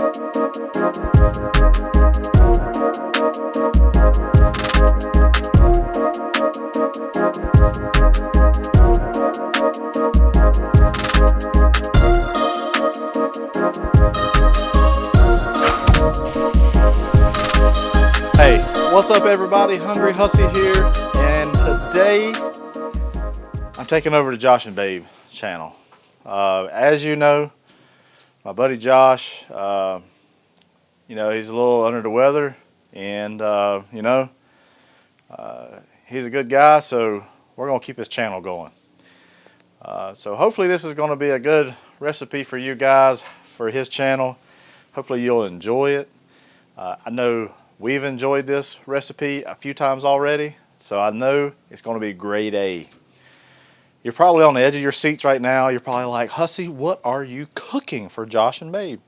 Hey, what's up everybody? Hungry Hussey here, and today I'm taking over to Josh and Babe channel. As you know, my buddy Josh, he's a little under the weather, and he's a good guy, so we're gonna keep his channel going. So hopefully this is gonna be a good recipe for you guys for his channel. Hopefully you'll enjoy it. I know we've enjoyed this recipe a few times already, so I know it's going to be grade A. You're probably on the edge of your seats right now. You're probably like, Hussey, what are you cooking for Josh and Babe?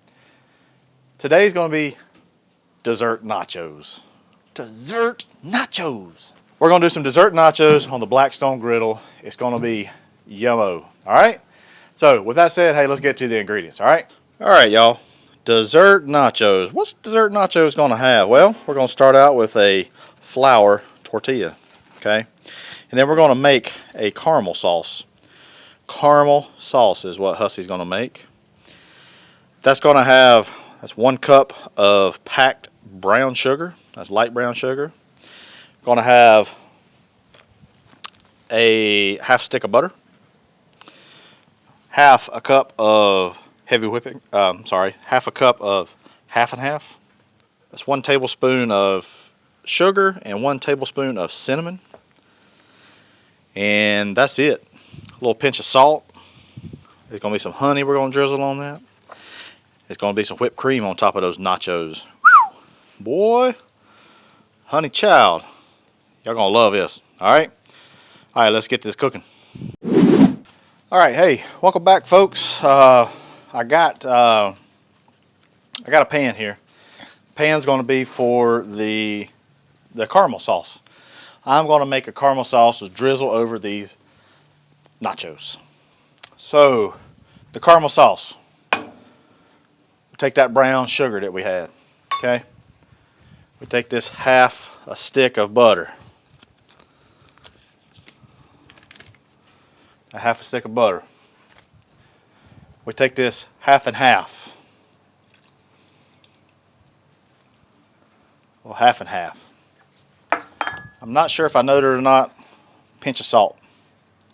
Today's going to be dessert nachos. Dessert nachos. We're going to do some dessert nachos on the Blackstone Griddle. It's going to be yummo. All right? So with that said, hey, let's get to the ingredients. All right? All right, y'all. Dessert nachos. What's dessert nachos going to have? Well, we're going to start out with a flour tortilla, okay? And then we're going to make a caramel sauce. Caramel sauce is what Hussey's going to make. That's 1 cup of packed brown sugar. That's light brown sugar. Going to have a half stick of butter. Half a cup of heavy whipping, half a cup of half and half. That's 1 tablespoon of sugar and 1 tablespoon of cinnamon. And that's it. A little pinch of salt. There's going to be some honey we're going to drizzle on that. It's going to be some whipped cream on top of those nachos. Whew. Boy, honey child. Y'all going to love this. Alright? Alright, let's get this cooking. Alright, hey, welcome back folks. I got a pan here. Pan's going to be for the caramel sauce. I'm going to make a caramel sauce to drizzle over these nachos. So the caramel sauce. Take that brown sugar that we had. Okay. We take this half a stick of butter. A half a stick of butter. We take this half and half. Well, half and half. I'm not sure if I noted it or not. Pinch of salt.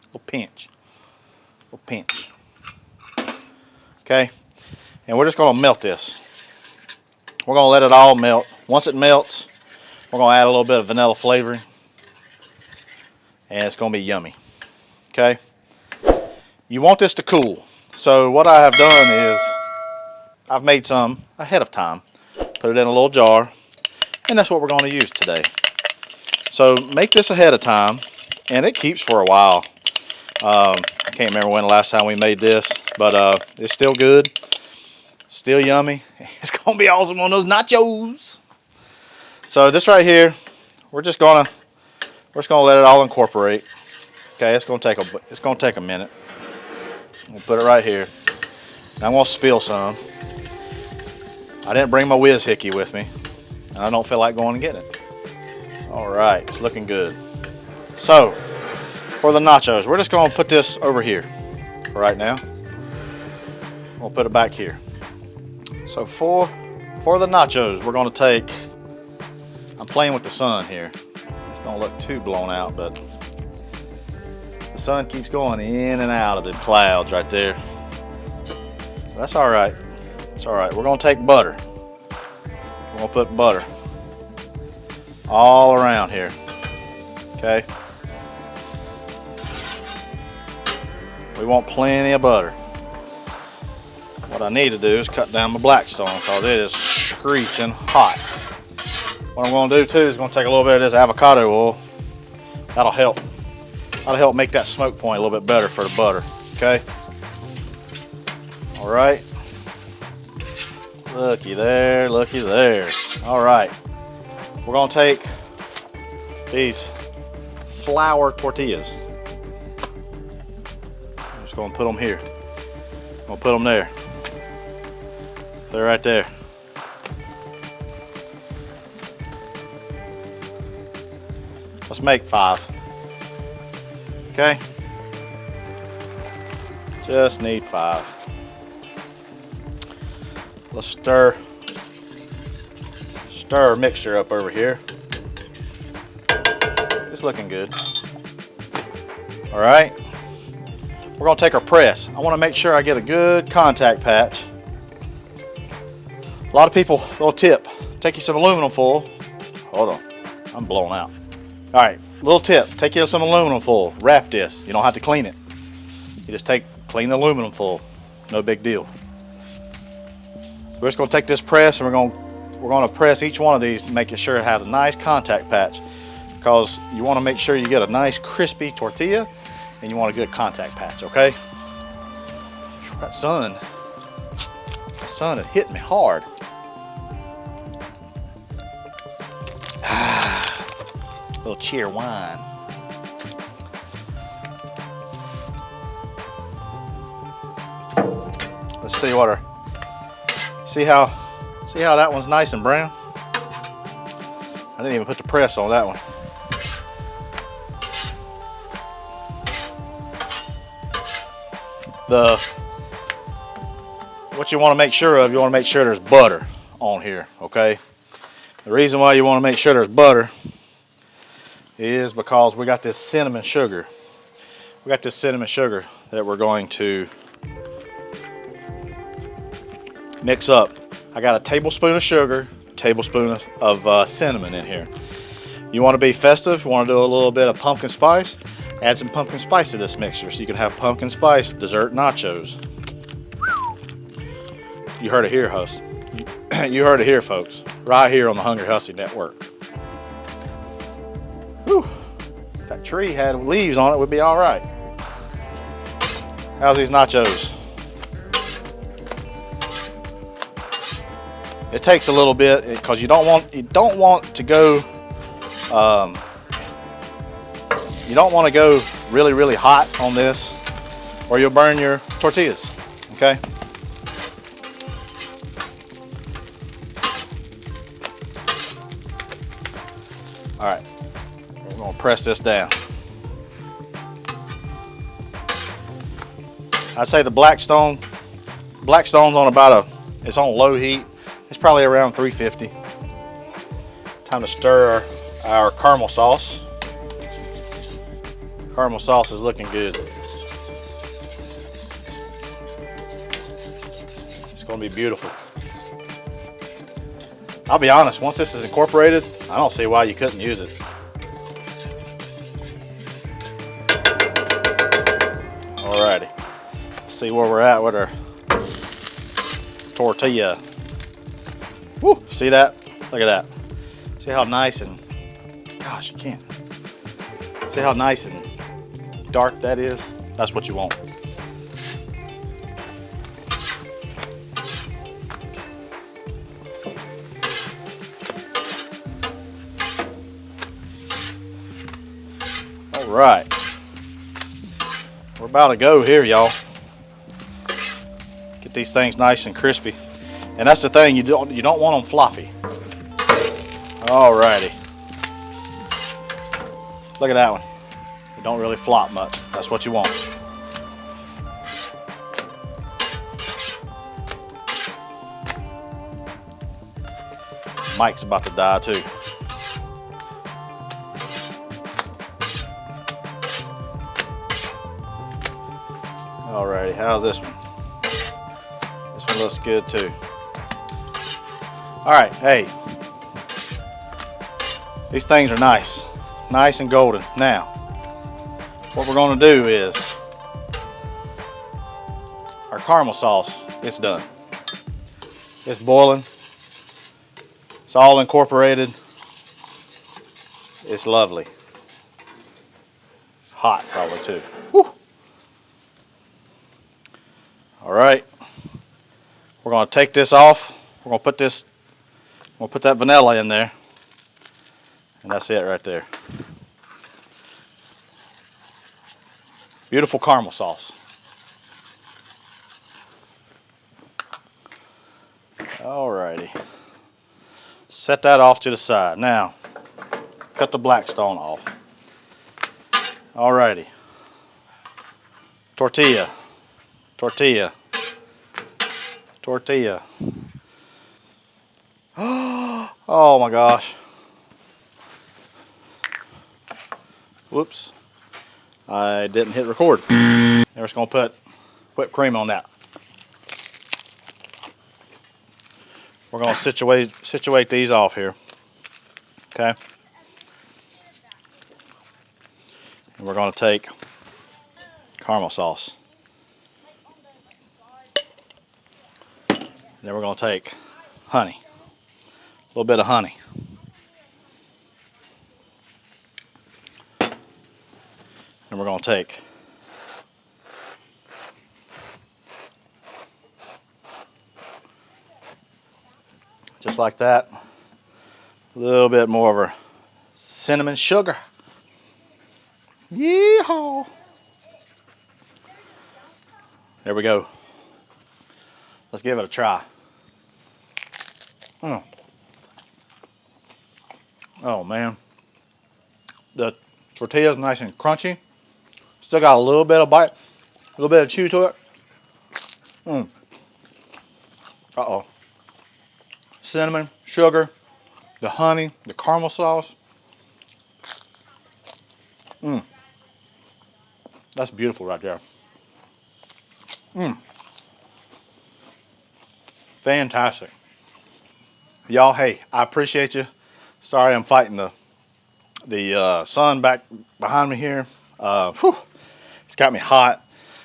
A little pinch. A little pinch. Okay. And we're just going to melt this. We're going to let it all melt. Once it melts, we're going to add a little bit of vanilla flavoring. And it's going to be yummy. Okay. You want this to cool. So what I have done is I've made some ahead of time, put it in a little jar, and that's what we're going to use today. So make this ahead of time, and it keeps for a while. I can't remember when the last time we made this, but it's still good, still yummy. It's going to be awesome on those nachos. So this right here, we're just gonna let it all incorporate. Okay, it's going to take a minute. We'll put it right here. Now I'm going to spill some. I didn't bring my whiz hickey with me, and I don't feel like going and getting it. All right, it's looking good. So for the nachos, we're just going to put this over here for right now. We'll put it back here. So for the nachos, we're going to take, I'm playing with the sun here. It's don't look too blown out, but the sun keeps going in and out of the clouds right there. That's all right. It's all right. We're going to take butter. We're going to put butter all around here. Okay. We want plenty of butter. What I need to do is cut down my Blackstone because it is screeching hot. What I'm going to do too is going to take a little bit of this avocado oil. That'll help. That'll help make that smoke point a little bit better for the butter. Okay. All right. Looky there, looky there. All right. We're going to take these flour tortillas. I'm just going to put them here. I'm going to put them there. They're right there. Let's make 5. Okay? Just need 5. Let's stir our mixture up over here. It's looking good. All right. We're gonna take our press. I wanna make sure I get a good contact patch. A lot of people, little tip, take you some aluminum foil. Hold on, I'm blown out. All right, little tip, take you some aluminum foil, wrap this. You don't have to clean it. You just clean the aluminum foil, no big deal. We're just gonna take this press and we're gonna press each one of these to make sure it has a nice contact patch, because you wanna make sure you get a nice crispy tortilla and you want a good contact patch, okay? That sun is hitting me hard. Little cheer wine. Let's see see how that one's nice and brown. I didn't even put the press on that one. What you want to make sure of, you want to make sure there's butter on here, okay? The reason why you want to make sure there's butter is because we got this cinnamon sugar. We got this cinnamon sugar that we're going to mix up. I got a tablespoon of sugar, tablespoon of cinnamon in here. You want to be festive, you want to do a little bit of pumpkin spice, add some pumpkin spice to this mixture so you can have pumpkin spice dessert nachos. You heard it here, host. You heard it here, folks. Right here on the Hungry Hussey Network. Whew. If that tree had leaves on it, we'd be all right. How's these nachos? It takes a little bit because you don't want to go really, really hot on this, or you'll burn your tortillas. Okay. All right, we're gonna press this down. I'd say the Blackstone's on it's on low heat. It's probably around 350. Time to stir our caramel sauce. Caramel sauce is looking good. It's gonna be beautiful. I'll be honest, once this is incorporated, I don't see why you couldn't use it. Alrighty, let's see where we're at with our tortilla. Woo, see that? Look at that. See how nice and, gosh, you can't. See how nice and dark that is? That's what you want. All right, we're about to go here, y'all. Get these things nice and crispy, and that's the thing, you don't want them floppy. All righty, look at that one. It don't really flop much. That's what you want. Mike's about to die too. Alrighty, how's this one? This one looks good too. Alright, hey. These things are nice. Nice and golden. Now, what we're going to do is, our caramel sauce, it's done. It's boiling. It's all incorporated. It's lovely. It's hot probably too. Woo. All right, we're going to take this off. We're going to put that vanilla in there, and that's it right there. Beautiful caramel sauce. All righty, set that off to the side. Now, cut the Blackstone off. Alrighty. Tortilla, tortilla, tortilla. Oh my gosh. Whoops. I didn't hit record. Now we're just gonna put whipped cream on that. We're gonna situate these off here. Okay. And we're gonna take caramel sauce. And then we're gonna take honey. A little bit of honey. And we're gonna take just like that. A little bit more of our cinnamon sugar. Yeehaw! There we go. Let's give it a try. Oh man. The tortilla is nice and crunchy. Still got a little bit of bite, a little bit of chew to it. Uh-oh. Cinnamon, sugar, the honey, the caramel sauce. That's beautiful right there. Fantastic. Y'all, hey, I appreciate you. Sorry I'm fighting the sun back behind me here. It's got me hot.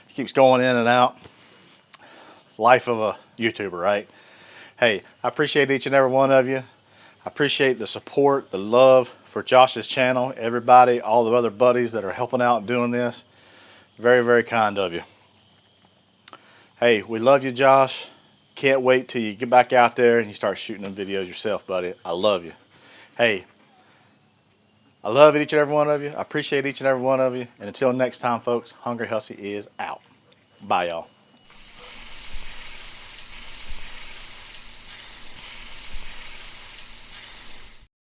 It keeps going in and out. Life of a YouTuber, right? Hey, I appreciate each and every one of you. I appreciate the support, the love for Josh's channel, everybody, all the other buddies that are helping out and doing this. Very, very kind of you. Hey, we love you, Josh. Can't wait till you get back out there and you start shooting them videos yourself, buddy. I love you. Hey, I love each and every one of you. I appreciate each and every one of you. And until next time, folks, Hungry Hussey is out. Bye, y'all.